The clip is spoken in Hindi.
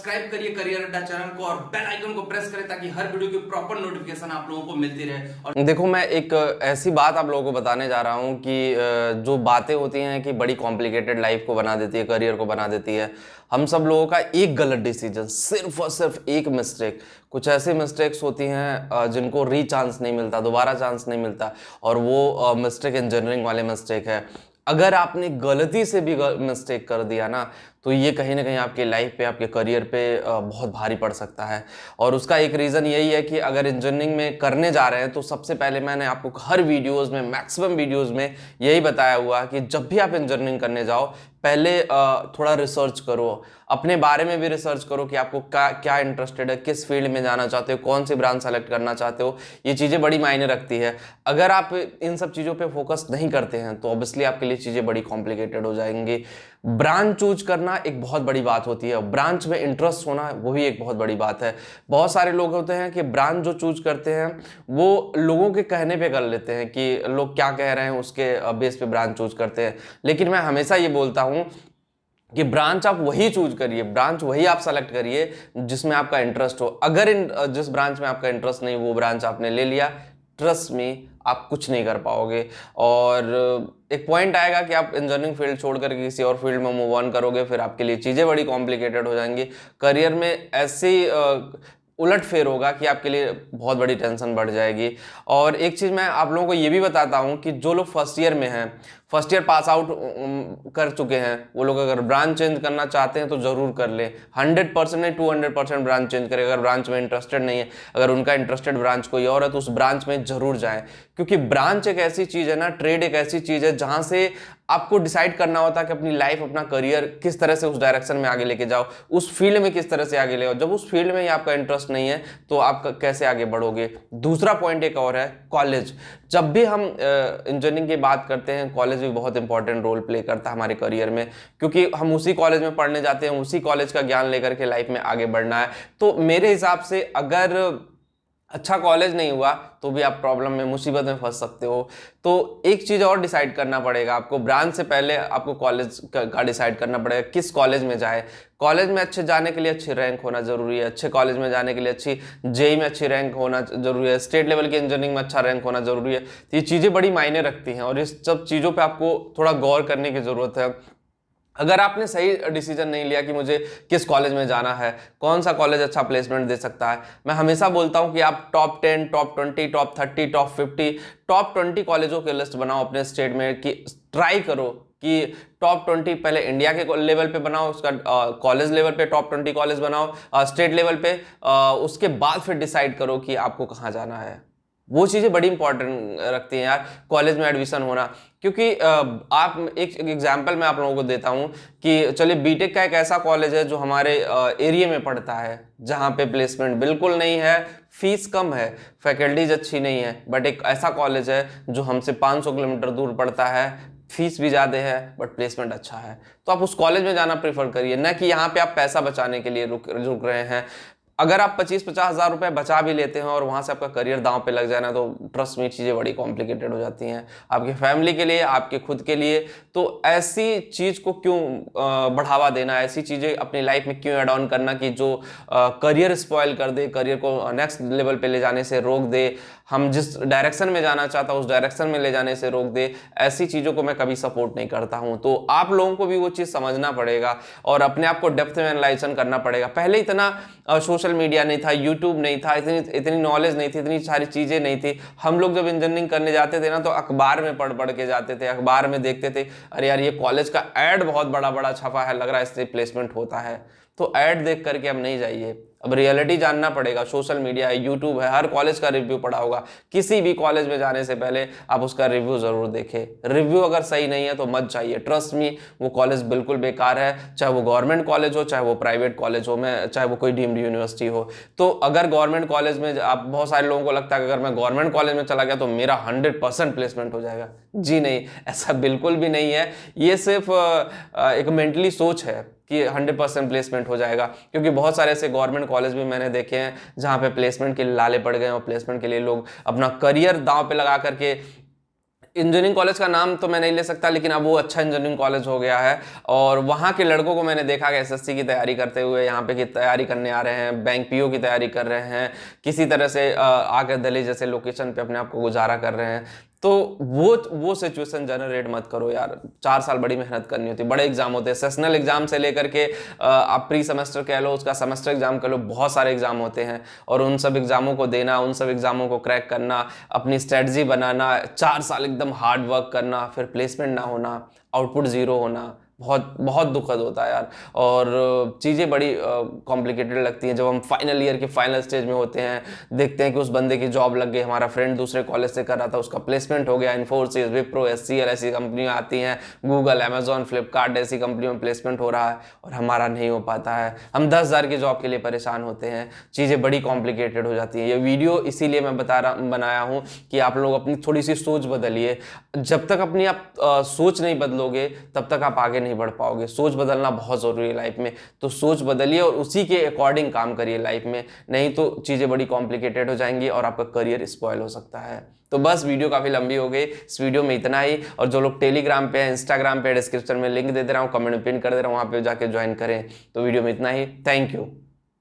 सब्सक्राइब करिए करियर अड्डा चैनल को और बेल आइकन को प्रेस करें ताकि हर वीडियो की प्रॉपर नोटिफिकेशन आप लोगों को मिलती रहे। और देखो, मैं एक ऐसी बात आप लोगों को बताने जा रहा हूँ कि जो बातें होती हैं कि बड़ी कॉम्प्लिकेटेड लाइफ को बना देती है, करियर को बना देती है। हम सब लोगों का एक गलत डिसीजन, सिर्फ और सिर्फ एक मिस्टेक, कुछ ऐसे मिस्टेक्स होती हैं जिनको री चांस नहीं मिलता, दोबारा चांस नहीं मिलता, और वो मिस्टेक इंजीनियरिंग वाले मिस्टेक है। अगर आपने गलती से भी मिस्टेक कर दिया ना, तो ये कहीं ना कहीं आपके लाइफ पे, आपके करियर पे बहुत भारी पड़ सकता है। और उसका एक रीज़न यही है कि अगर इंजीनियरिंग में करने जा रहे हैं तो सबसे पहले मैंने आपको हर वीडियोस में, मैक्सिमम वीडियोस में यही बताया हुआ कि जब भी आप इंजीनियरिंग करने जाओ, पहले थोड़ा रिसर्च करो, अपने बारे में भी रिसर्च करो कि आपको क्या इंटरेस्टेड है, किस फील्ड में जाना चाहते हो, कौन सी ब्रांच सेलेक्ट करना चाहते हो। ये चीज़ें बड़ी मायने रखती है। अगर आप इन सब चीज़ों पे फोकस नहीं करते हैं तो ऑब्वियसली आपके लिए चीज़ें बड़ी कॉम्प्लिकेटेड हो जाएंगी। ब्रांच चूज करना एक बहुत बड़ी बात होती है, ब्रांच में इंटरेस्ट होना वो भी एक बहुत बड़ी बात है। बहुत सारे लोग होते हैं कि ब्रांच जो चूज करते हैं वो लोगों के कहने पे कर लेते हैं कि लोग क्या कह रहे हैं उसके बेस पे ब्रांच चूज करते हैं। लेकिन मैं हमेशा ये बोलता हूं कि ब्रांच आप वही चूज करिए, ब्रांच वही आप सेलेक्ट करिए जिसमें आपका इंटरेस्ट हो। अगर जिस ब्रांच में आपका इंटरेस्ट नहीं, वो ब्रांच आपने ले लिया, ट्रस्ट में आप कुछ नहीं कर पाओगे। और एक पॉइंट आएगा कि आप इंजीनियरिंग फील्ड छोड़कर किसी और फील्ड में मूव ऑन करोगे, फिर आपके लिए चीज़ें बड़ी कॉम्प्लिकेटेड हो जाएंगी। करियर में ऐसी उलट फेर होगा कि आपके लिए बहुत बड़ी टेंशन बढ़ जाएगी। और एक चीज़ मैं आप लोगों को ये भी बताता हूँ कि जो लोग फर्स्ट ईयर में हैं, फर्स्ट ईयर पास आउट कर चुके हैं, वो लोग अगर ब्रांच चेंज करना चाहते हैं तो ज़रूर कर लें। 100% नहीं, 200% ब्रांच चेंज करें। अगर ब्रांच में इंटरेस्टेड नहीं है, अगर उनका इंटरेस्टेड ब्रांच कोई और है, तो उस ब्रांच में ज़रूर जाएं। क्योंकि ब्रांच एक ऐसी चीज़ है ना, ट्रेड एक ऐसी चीज़ है जहाँ से आपको डिसाइड करना होता है कि अपनी लाइफ, अपना करियर किस तरह से उस डायरेक्शन में आगे लेके जाओ, उस फील्ड में किस तरह से आगे ले जाओ। जब उस फील्ड में ही आपका इंटरेस्ट नहीं है तो आप कैसे आगे बढ़ोगे। दूसरा पॉइंट एक और है, कॉलेज। जब भी हम इंजीनियरिंग की बात करते हैं, कॉलेज भी बहुत इंपॉर्टेंट रोल प्ले करता है हमारे करियर में, क्योंकि हम उसी कॉलेज में पढ़ने जाते हैं, उसी कॉलेज का ज्ञान लेकर के लाइफ में आगे बढ़ना है। तो मेरे हिसाब से अगर अच्छा कॉलेज नहीं हुआ तो भी आप प्रॉब्लम में, मुसीबत में फंस सकते हो। तो एक चीज़ और डिसाइड करना पड़ेगा आपको, ब्रांच से पहले आपको कॉलेज का डिसाइड करना पड़ेगा, किस कॉलेज में जाए। कॉलेज में अच्छे जाने के लिए अच्छी रैंक होना जरूरी है, अच्छे कॉलेज में जाने के लिए अच्छी जेई में अच्छी रैंक होना जरूरी है, स्टेट लेवल की इंजीनियरिंग में अच्छा रैंक होना जरूरी है। तो ये चीज़ें बड़ी मायने रखती हैं और इस सब चीज़ों पर आपको थोड़ा गौर करने की ज़रूरत है। अगर आपने सही डिसीजन नहीं लिया कि मुझे किस कॉलेज में जाना है, कौन सा कॉलेज अच्छा प्लेसमेंट दे सकता है, मैं हमेशा बोलता हूं कि आप top 10, top 20, top 30, top 50, top 20 कॉलेजों की लिस्ट बनाओ अपने स्टेट में। कि ट्राई करो कि टॉप 20 पहले इंडिया के लेवल पे बनाओ, उसका कॉलेज लेवल पे टॉप 20 कॉलेज बनाओ, स्टेट लेवल पे, उसके बाद फिर डिसाइड करो कि आपको कहाँ जाना है। वो चीज़ें बड़ी इंपॉर्टेंट रखती हैं यार, कॉलेज में एडमिशन होना। क्योंकि आप एक एग्जांपल मैं आप लोगों को देता हूं कि चलिए, बीटेक का एक ऐसा कॉलेज है जो हमारे एरिया में पड़ता है, जहां पे प्लेसमेंट बिल्कुल नहीं है, फीस कम है, फैकल्टीज अच्छी नहीं है, बट एक ऐसा कॉलेज है जो हमसे 500 किलोमीटर दूर पड़ता है, फीस भी ज़्यादा है बट प्लेसमेंट अच्छा है। तो आप उस कॉलेज में जाना प्रेफर करिए, ना कि यहाँ पे आप पैसा बचाने के लिए रुक रहे हैं। अगर आप 25-50 हज़ार रुपए बचा भी लेते हैं और वहां से आपका करियर दांव पे लग जाना, तो ट्रस्ट में चीज़ें बड़ी कॉम्प्लिकेटेड हो जाती हैं आपके फैमिली के लिए, आपके खुद के लिए। तो ऐसी चीज़ को क्यों बढ़ावा देना, ऐसी चीज़ें अपनी लाइफ में क्यों ऐड ऑन करना कि जो करियर स्पॉइल कर दे, करियर को नेक्स्ट लेवल पे ले जाने से रोक दे, हम जिस डायरेक्शन में जाना चाहता हूँ उस डायरेक्शन में ले जाने से रोक दे। ऐसी चीज़ों को मैं कभी सपोर्ट नहीं करता हूँ। तो आप लोगों को भी वो चीज़ समझना पड़ेगा और अपने आप को डेप्थ में एनालाइजन करना पड़ेगा। पहले इतना सोशल मीडिया नहीं था, यूट्यूब नहीं था, इतनी नॉलेज नहीं थी, इतनी सारी चीज़ें नहीं थी। हम लोग जब इंजीनियरिंग करने जाते थे ना, तो अखबार में पढ़ पढ़ के जाते थे, अखबार में देखते थे, अरे यार ये कॉलेज का ऐड बहुत बड़ा बड़ा छपा है, लग रहा है इससे प्लेसमेंट होता है। तो ऐड देख करके हम नहीं जाइए, अब रियलिटी जानना पड़ेगा। सोशल मीडिया है, यूट्यूब है, हर कॉलेज का रिव्यू पड़ा होगा। किसी भी कॉलेज में जाने से पहले आप उसका रिव्यू जरूर देखें। रिव्यू अगर सही नहीं है तो मत जाइए, ट्रस्ट मी, वो कॉलेज बिल्कुल बेकार है। चाहे वो गवर्नमेंट कॉलेज हो, चाहे वो प्राइवेट कॉलेज हो, चाहे वो कोई डीम्ड यूनिवर्सिटी हो। तो अगर गवर्नमेंट कॉलेज में, आप बहुत सारे लोगों को लगता है कि अगर मैं गवर्नमेंट कॉलेज में चला गया तो मेरा 100% प्लेसमेंट हो जाएगा। जी नहीं, ऐसा बिल्कुल भी नहीं है। ये सिर्फ एक मेंटली सोच है कि 100% प्लेसमेंट हो जाएगा। क्योंकि बहुत सारे ऐसे गवर्नमेंट कॉलेज भी मैंने देखे हैं जहाँ पे प्लेसमेंट के लाले पड़ गए और प्लेसमेंट के लिए लोग अपना करियर दांव पे लगा करके इंजीनियरिंग कॉलेज का नाम तो मैं नहीं ले सकता, लेकिन अब वो अच्छा इंजीनियरिंग कॉलेज हो गया है। और वहाँ के लड़कों को मैंने देखा कि एसएससी की तैयारी करते हुए यहाँ पे की तैयारी करने आ रहे हैं, बैंक पीओ की तैयारी कर रहे हैं, किसी तरह से आकर दिल्ली जैसे लोकेशन पे अपने आप को गुजारा कर रहे हैं। तो वो सिचुएशन जनरेट मत करो यार। 4 साल बड़ी मेहनत करनी होती है, बड़े एग्जाम होते हैं, सेशनल एग्जाम से लेकर के आप प्री सेमेस्टर कह लो, उसका सेमेस्टर एग्जाम कह लो, बहुत सारे एग्जाम होते हैं। और उन सब एग्जामों को देना, उन सब एग्जामों को क्रैक करना, अपनी स्ट्रेटजी बनाना, 4 साल एकदम हार्ड वर्क करना, फिर प्लेसमेंट ना होना, आउटपुट जीरो होना, बहुत बहुत दुखद होता है यार। और चीज़ें बड़ी कॉम्प्लिकेटेड लगती हैं जब हम फाइनल ईयर के फाइनल स्टेज में होते हैं, देखते हैं कि उस बंदे की जॉब लग गई, हमारा फ्रेंड दूसरे कॉलेज से कर रहा था, उसका प्लेसमेंट हो गया, इन्फोसिस, विप्रो, एचसीएल ऐसी कंपनियां आती हैं, गूगल, अमेजॉन, फ्लिपकार्ट ऐसी कंपनियों में प्लेसमेंट हो रहा है और हमारा नहीं हो पाता है। हम 10,000 की जॉब के लिए परेशान होते हैं, चीज़ें बड़ी कॉम्प्लिकेटेड हो जाती हैं। ये वीडियो इसीलिए मैं बनाया हूँ कि आप लोग अपनी थोड़ी सी सोच बदलिए। जब तक अपनी आप सोच नहीं बदलोगे तब तक आप आगे नहीं बढ़ पाओगे। सोच बदलना बहुत ज़रूरी है लाइफ में, तो सोच बदलिए और उसी के अकॉर्डिंग काम करिए लाइफ में, नहीं तो चीज़ें बड़ी कॉम्प्लिकेटेड हो जाएंगी और आपका करियर स्पॉइल हो सकता है। तो बस वीडियो काफ़ी लंबी हो गई, इस वीडियो में इतना ही। और जो लोग टेलीग्राम पे, इंस्टाग्राम पे डिस्क्रिप्शन में लिंक दे दे रहा हूँ, कमेंट में पिन कर दे रहा हूँ, वहाँ पे जाके ज्वाइन करें। तो वीडियो में इतना ही, थैंक यू।